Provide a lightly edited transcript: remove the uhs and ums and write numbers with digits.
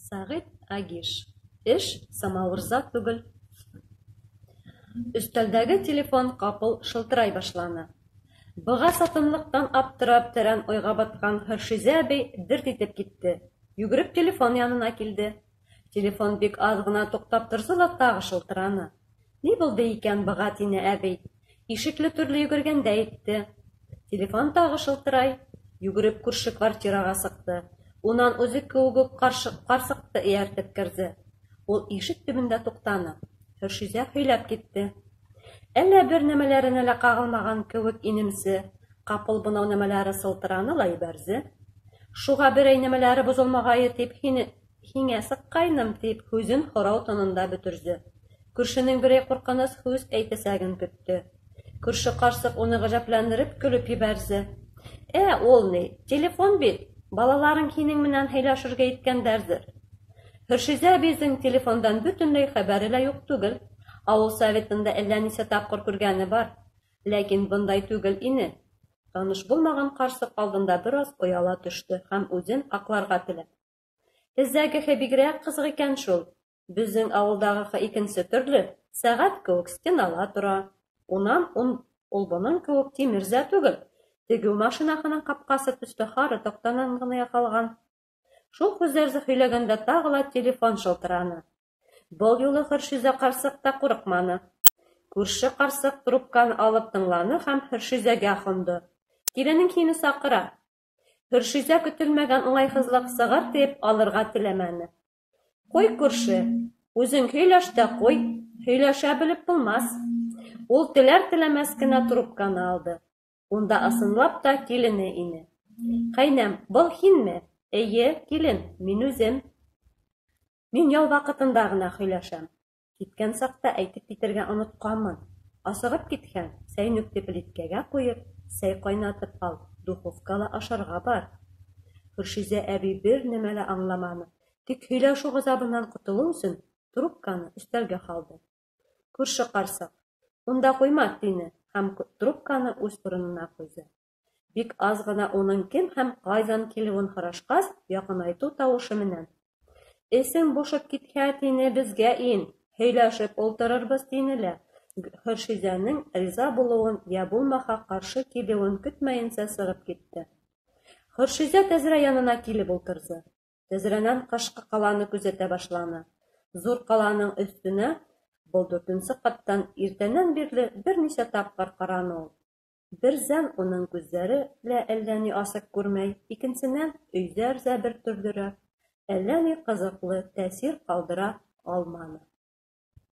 Сәғит Агиш. Эш самауырза түгел. Өстәлдәге телефон ҡапыл шылтырай башланы. Быға сатынлыҡтан аптырап тәрән ойға батҡан Хөршизә әбей дерт итеп китте. Йүгереп телефон янына килде. Телефон бик аҙ ғына туҡтап торҙо ла тағы шылтыраны. Ни булды икән быға, тине әбей. Ишекле төрлө йүгергәндә итте. Телефон тағы шылтырай. Йүгереп күрше квартираға сыҡты. Унан үҙе кеүек үк ҡарсыҡты эйәртеп керҙе. Ул ишек төбөндә туҡтаны. Хөршизә һөйләп китте. Әллә бер нәмәләренә лә ҡағылмаған кеүек инемсе. Ҡапыл бынау нәмәләре сылтыраны ла ебәрҙе. Шуға берәй нәмәләре боҙолмағайы тип һиңә сыҡҡайным тип һүҙен һорау тонында бөтөрҙө. Күршенең берәй ҡурҡыныс һүҙ әйтәсәген көттө. Күрше ҡарсыҡ уны ғәжәпләндереп көлөп ебәрҙе. Ул ни, телефон бит, балаларың һинең менән һөйләшергә иткәндәрҙер. Хөршизә әбейҙең телефондан бөтөнләй хәбәре лә юҡ түгел. Ауыл советында әллә нисә тапҡыр күргәне бар. Ләкин бындай түгел ине. Таныш булмаған ҡарсыҡ алдында бер аҙ ояла төштө һәм үҙен аҡларға теләп. Һеҙҙәгеһе бигерәк ҡыҙыҡ икән шул. Беҙҙең ауылдағыһы икенсе төрлө, сәғәт кеүек стенала тора. Унан ул бының кеүек тимерзә түгел. Тегеү машинаһының ҡапҡасы төҫлө һары таҡтанан ғына яһалған. Шул һүҙҙәрҙе һөйләгәндә тағы ла телефон шылтыраны. Был юлы Хөршизә ҡарсыҡ та ҡурҡманы. Күрше ҡарсыҡ трубканы алып тыңланы һәм Хөршизәгә ҡунды. Киленең һине саҡыра. Хөршизә көтөлмәгән уңайһыҙлыҡ сығыр тип алырға теләмәне. Ҡуй, күрше, үҙең һөйләш тә ҡуй, һөйләшә белеп булмас. Ул теләр-теләмәс кенә трубканы алды. Унда ысынлап та килене ине. Ҡәйнәм, был һинме? Эйе, килен, мин үзем. Мин ял ваҡытында ғына һөйләшәм. Киткән саҡта әйтеп китергә онотҡанмын. Асығып китһәң, сәйнүкте плиткәгә ҡуйып, сәй ҡайнатып ал, духовкала ашарға бар. Хөршизә әбей бер нәмә лә аңламаны. Тик һөйләшеү ғазабынан ҡотолоу өсөн трубканы өҫтәлгә һалды. Күрше ҡарсыҡ, унда ҡуйма, тине һәм трубканы үҙ урынына ҡуйҙы. Бик аҙ ғына уның кем һәм ҡайҙан килеүен һорашҡас, яҡынайтыу тауышы менән: «Эсең бошоп китһә, тине, беҙгә ин, һөйләшеп ултырырбыҙ», тине лә Хөршизәнең риза булыуын йә булмаһа ҡаршы килеүен көтмәйенсә сығып китте. Хөршизә тәҙрә янына килеп ултырҙы. Тәҙрәнән ҡышҡы ҡаланы күҙәтә башланы. Ҙур ҡаланың өҫтөнә был 4-нсе ҡаттан иртәнән бирле бер нисә тапҡыр ҡараны ул. Берҙән уның күҙҙәре лә әллә ни асыҡ күрмәй, икенсенән өйҙәр ҙә бер төрлөрәк, әллә ни ҡыҙыҡлы тәьҫир ҡалдыра алманы.